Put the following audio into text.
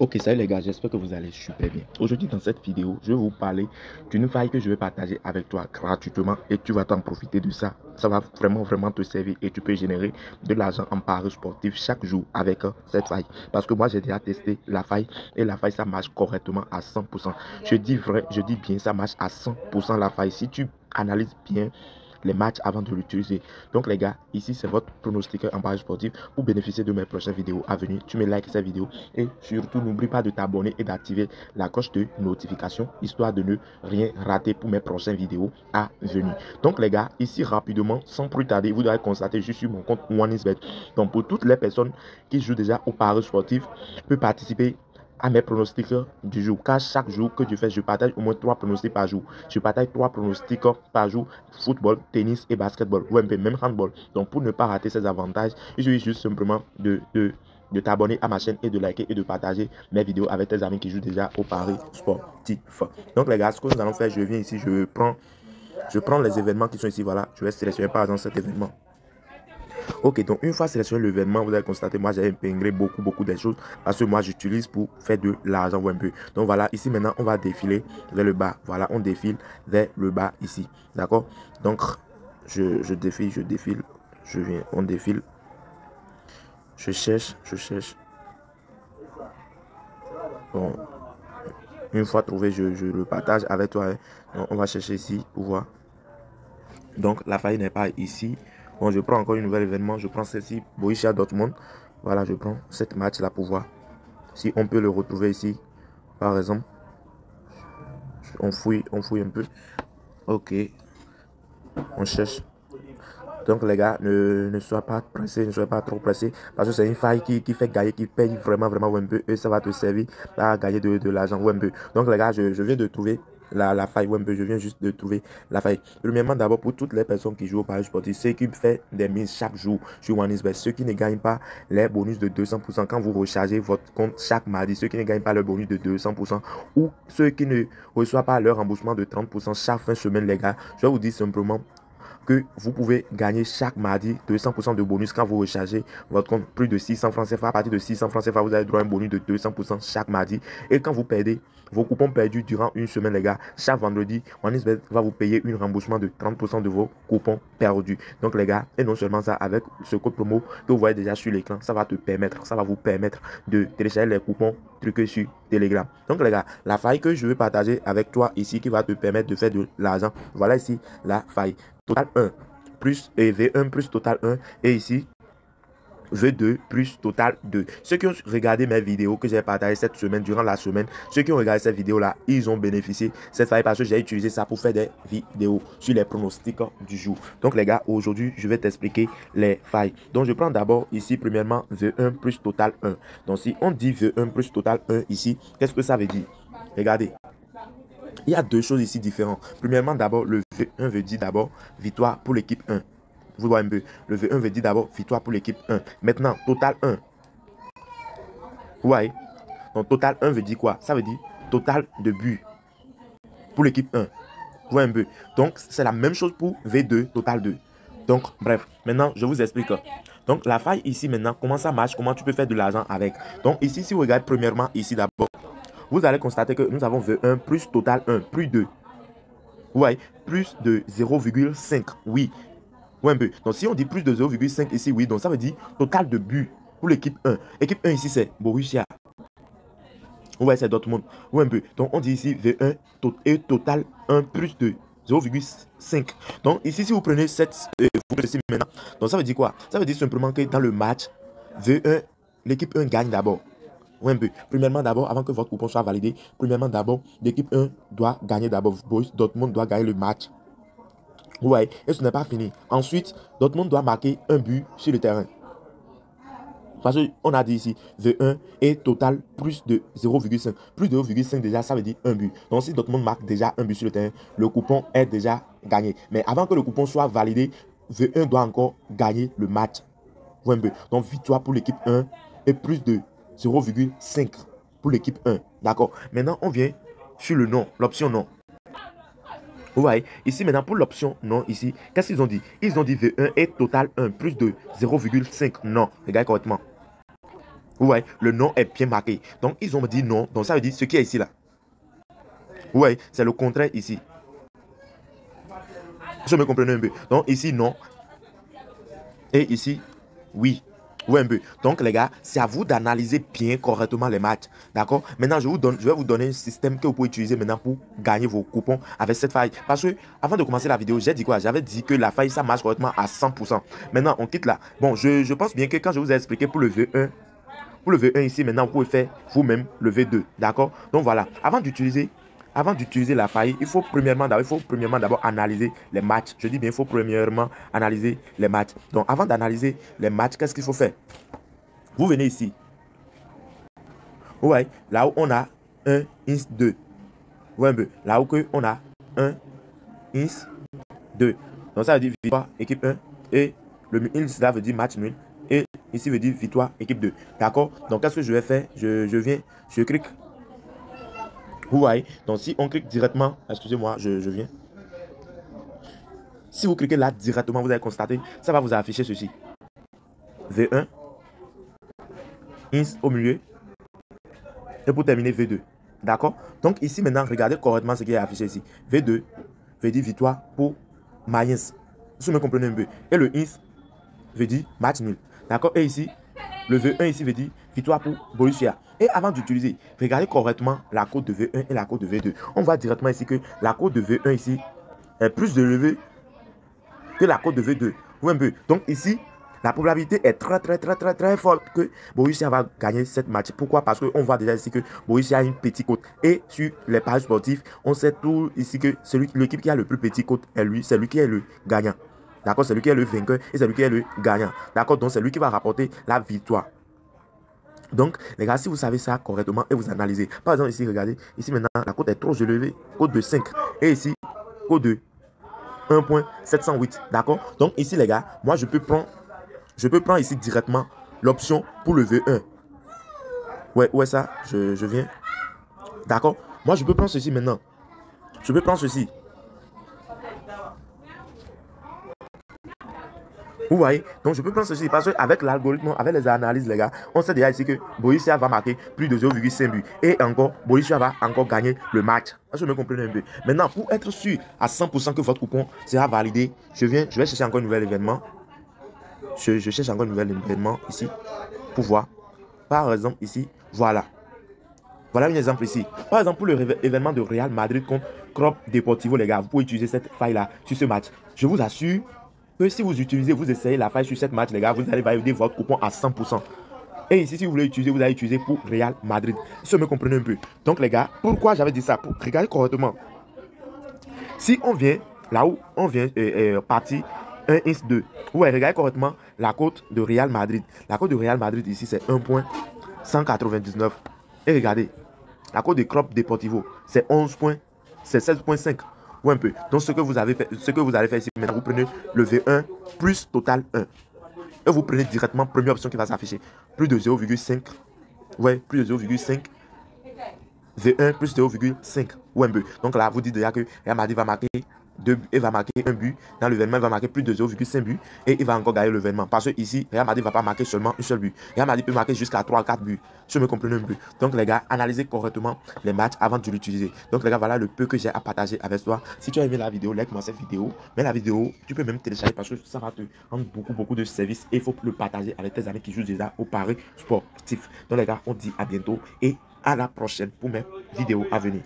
Ok, salut les gars, j'espère que vous allez super bien. Aujourd'hui dans cette vidéo, je vais vous parler d'une faille que je vais partager avec toi gratuitement et tu vas t'en profiter de ça. Ça va vraiment te servir et tu peux générer de l'argent en paris sportif chaque jour avec cette faille. Parce que moi j'ai déjà testé la faille et la faille ça marche correctement à 100%. Je dis vrai, je dis bien, ça marche à 100% la faille. Si tu analyses bien les matchs avant de l'utiliser. Donc les gars, ici c'est votre pronostiqueur en paris sportif. Pour bénéficier de mes prochaines vidéos à venir, tu me likes cette vidéo et surtout n'oublie pas de t'abonner et d'activer la cloche de notification histoire de ne rien rater pour mes prochaines vidéos à venir. Donc les gars, ici rapidement, sans plus tarder, vous devez constater, je suis sur mon compte OneXBet. Donc pour toutes les personnes qui jouent déjà au paris sportif, peuvent participer à mes pronostics du jour. Car chaque jour que je fais, je partage au moins 3 pronostics par jour. Je partage 3 pronostics par jour, football, tennis et basketball, ou même handball. Donc pour ne pas rater ces avantages, il suffit juste simplement de t'abonner à ma chaîne et de liker et de partager mes vidéos avec tes amis qui jouent déjà au paris sportif. Donc les gars, ce que nous allons faire, je viens ici, je prends les événements qui sont ici, voilà. Je vais sélectionner par exemple cet événement. Ok, donc une fois sélectionné l'événement, vous allez constater, moi j'ai épinglé beaucoup de choses parce que moi j'utilise pour faire de l'argent un peu. Donc voilà, ici maintenant on va défiler vers le bas. Voilà, on défile vers le bas ici. D'accord? Donc je défile, je viens, on défile. Je cherche. Bon, une fois trouvé, je le partage avec toi. Hein. Donc on va chercher ici pour voir. Donc la faille n'est pas ici. Bon, je prends encore un nouvel événement. Je prends celle-ci, Borussia Dortmund. Voilà, je prends cette match là pour voir si on peut le retrouver ici. Par exemple, on fouille un peu. Ok, on cherche. Donc les gars, ne sois pas pressé, ne sois pas trop pressé. Parce que c'est une faille qui fait gagner, qui paye vraiment un peu. Et ça va te servir à gagner de l'argent un peu. Donc les gars, je viens de trouver la faille un peu. Je viens juste de trouver la faille. Premièrement, d'abord, pour toutes les personnes qui jouent au paris sportif, ceux qui font des mises chaque jour sur OneXBet, ceux qui ne gagnent pas les bonus de 200% quand vous rechargez votre compte chaque mardi, ceux qui ne gagnent pas le bonus de 200% ou ceux qui ne reçoivent pas leur remboursement de 30% chaque fin de semaine, les gars, je vais vous dire simplement que vous pouvez gagner chaque mardi 200% de bonus quand vous rechargez votre compte plus de 600 francs CFA. À partir de 600 francs CFA, vous avez droit à un bonus de 200% chaque mardi. Et quand vous perdez vos coupons perdus durant une semaine, les gars, chaque vendredi, OneXBet va vous payer un remboursement de 30% de vos coupons perdus. Donc les gars, et non seulement ça, avec ce code promo que vous voyez déjà sur l'écran, ça va vous permettre de télécharger les coupons truqués sur Telegram. Donc les gars, la faille que je vais partager avec toi ici qui va te permettre de faire de l'argent, voilà ici la faille. Total 1 plus V1 plus total 1 et ici V2 plus total 2. Ceux qui ont regardé mes vidéos que j'ai partagées cette semaine, durant la semaine, ceux qui ont regardé cette vidéo là, ils ont bénéficié cette faille parce que j'ai utilisé ça pour faire des vidéos sur les pronostics du jour. Donc les gars, aujourd'hui je vais t'expliquer les failles. Donc je prends d'abord ici premièrement V1 plus total 1. Donc si on dit V1 plus total 1 ici, qu'est-ce que ça veut dire? Regardez. Il y a deux choses ici différentes. Premièrement, d'abord, le V1 veut dire d'abord victoire pour l'équipe 1. Vous voyez un peu. Le V1 veut dire d'abord victoire pour l'équipe 1. Maintenant, total 1. Vous voyez. Donc, total 1 veut dire quoi? Ça veut dire total de buts pour l'équipe 1. Vous voyez un peu. Donc, c'est la même chose pour V2, total 2. Donc, bref. Maintenant, je vous explique. Donc, la faille ici maintenant, comment ça marche? Comment tu peux faire de l'argent avec? Donc, ici, si vous regardez premièrement ici d'abord, vous allez constater que nous avons V1 plus total 1, plus 2. Vous voyez, plus de 0,5. Oui. Ouais, un peu. Donc, si on dit plus de 0,5 ici, oui. Donc, ça veut dire total de buts pour l'équipe 1. Équipe 1 ici, c'est Borussia. Vous voyez, c'est Dortmund. Ouais, un peu. Donc, on dit ici V1 et total 1 plus de 0,5. Donc, ici, si vous prenez cette ici maintenant, donc ça veut dire quoi? Ça veut dire simplement que dans le match, V1, l'équipe 1 gagne d'abord. Oui, un peu. Premièrement, d'abord, avant que votre coupon soit validé, premièrement, d'abord, l'équipe 1 doit gagner d'abord. Dortmund doit gagner le match. Vous voyez, et ce n'est pas fini. Ensuite, Dortmund doit marquer un but sur le terrain. Parce qu'on a dit ici, V1 est total plus de 0,5. Plus de 0,5 déjà, ça veut dire un but. Donc, si Dortmund marque déjà un but sur le terrain, le coupon est déjà gagné. Mais avant que le coupon soit validé, V1 doit encore gagner le match. Vous voyez un peu. Donc, victoire pour l'équipe 1 et plus de 0,5 pour l'équipe 1. D'accord. Maintenant, on vient sur le nom, l'option non. Vous voyez, ici maintenant pour l'option non, ici, qu'est-ce qu'ils ont dit? Ils ont dit V1 est total 1 plus de 0,5 non. Regardez correctement. Vous Vous voyez, le nom est bien marqué. Donc, ils ont dit non. Donc, ça veut dire ce qui est ici, là. Vous voyez, c'est le contraire ici. Je me comprenez un peu. Donc, ici, non. Et ici, oui. Oui, un peu. Donc, les gars, c'est à vous d'analyser bien correctement les matchs. D'accord? Maintenant, je vais vous donner un système que vous pouvez utiliser maintenant pour gagner vos coupons avec cette faille. Parce que, avant de commencer la vidéo, j'ai dit quoi? J'avais dit que la faille, ça marche correctement à 100%. Maintenant, on quitte là. Bon, je pense bien que quand je vous ai expliqué pour le V1, ici, maintenant, vous pouvez faire vous-même le V2. D'accord? Donc, voilà. Avant d'utiliser la faille, il faut premièrement d'abord analyser les matchs. Je dis bien, il faut premièrement analyser les matchs. Donc, avant d'analyser les matchs, qu'est-ce qu'il faut faire? Vous venez ici. Ouais, là où on a 1, ins 2. Ouais, un peu. Là où on a 1, ins 2. Donc, ça veut dire victoire, équipe 1. Et le ins, là veut dire match nul. Et ici veut dire victoire, équipe 2. D'accord? Donc, qu'est-ce que je vais faire? Je viens, je clique. Vous voyez, donc si on clique directement, excusez-moi, je viens. Si vous cliquez là directement, vous allez constater, ça va vous afficher ceci. V1, ins au milieu, et pour terminer V2. D'accord? Donc ici maintenant, regardez correctement ce qui est affiché ici. V2 veut dire victoire pour Mayens. Vous me comprenez un peu. Et le ins veut dire match nul. D'accord? Et ici, le V1 ici veut dire victoire pour Borussia. Et avant d'utiliser, regardez correctement la cote de V1 et la cote de V2. On voit directement ici que la cote de V1 ici est plus élevée que la cote de V2. Vous un peu. Donc ici, la probabilité est très forte que Borussia va gagner cette match. Pourquoi? Parce qu'on voit déjà ici que Borussia a une petite cote. Et sur les paris sportifs, on sait tout ici que l'équipe qui a le plus petit cote est lui, c'est lui qui est le gagnant. D'accord? C'est lui qui est le vainqueur et c'est lui qui est le gagnant. D'accord? Donc c'est lui qui va rapporter la victoire. Donc, les gars, si vous savez ça correctement et vous analysez, par exemple, ici, regardez, ici maintenant, la cote est trop élevée, cote de 5. Et ici, cote de 1.708. D'accord? Donc, ici, les gars, moi, je peux prendre ici directement l'option pour le V1. Ouais, ça, je viens. D'accord? Moi, je peux prendre ceci maintenant. Je peux prendre ceci. Vous voyez? Donc, je peux prendre ceci parce qu'avec l'algorithme, avec les analyses, les gars, on sait déjà ici que Borussia va marquer plus de 0,5 buts. Et encore, Borussia va encore gagner le match. Je me comprends un peu. Maintenant, pour être sûr à 100% que votre coupon sera validé, je vais chercher encore un nouvel événement. Je cherche encore un nouvel événement ici pour voir. Par exemple, ici, voilà. Voilà un exemple ici. Par exemple, pour l'événement de Real Madrid contre Crop Deportivo, les gars, vous pouvez utiliser cette faille-là sur ce match. Je vous assure que si vous essayez la faille sur cette match, les gars, vous allez valider votre coupon à 100%. Et ici, si vous voulez utiliser, vous allez utiliser pour Real Madrid. Si vous me comprenez un peu. Donc, les gars, pourquoi j'avais dit ça? Pour regarder correctement. Si on vient là où on vient partir 1 ins 2. Ouais, regardez correctement la cote de Real Madrid. La cote de Real Madrid ici, c'est 1.199. Et regardez, la cote de Crop Deportivo, c'est 16.5 ou un peu. Donc, ce que vous allez faire ici, maintenant, vous prenez le V1 plus total 1. Et vous prenez directement première option qui va s'afficher. Plus de 0,5. Ouais, plus de 0,5. V1 plus 0,5 ou un but. Donc là, vous dites déjà que Real Madrid va marquer 2 buts et va marquer un but. Dans l'événement, il va marquer plus de 0,5 buts et il va encore gagner l'événement. Parce que ici, Real Madrid ne va pas marquer seulement un seul but. Real Madrid peut marquer jusqu'à 3 à 4 buts. Je me comprends un peu. Donc les gars, analysez correctement les matchs avant de l'utiliser. Donc les gars, voilà le peu que j'ai à partager avec toi. Si tu as aimé la vidéo, like-moi cette vidéo. Mais la vidéo, tu peux même télécharger parce que ça va te rendre beaucoup de services. Et il faut le partager avec tes amis qui jouent déjà au paris sportif. Donc les gars, on dit à bientôt et à la prochaine pour mes vidéos à venir.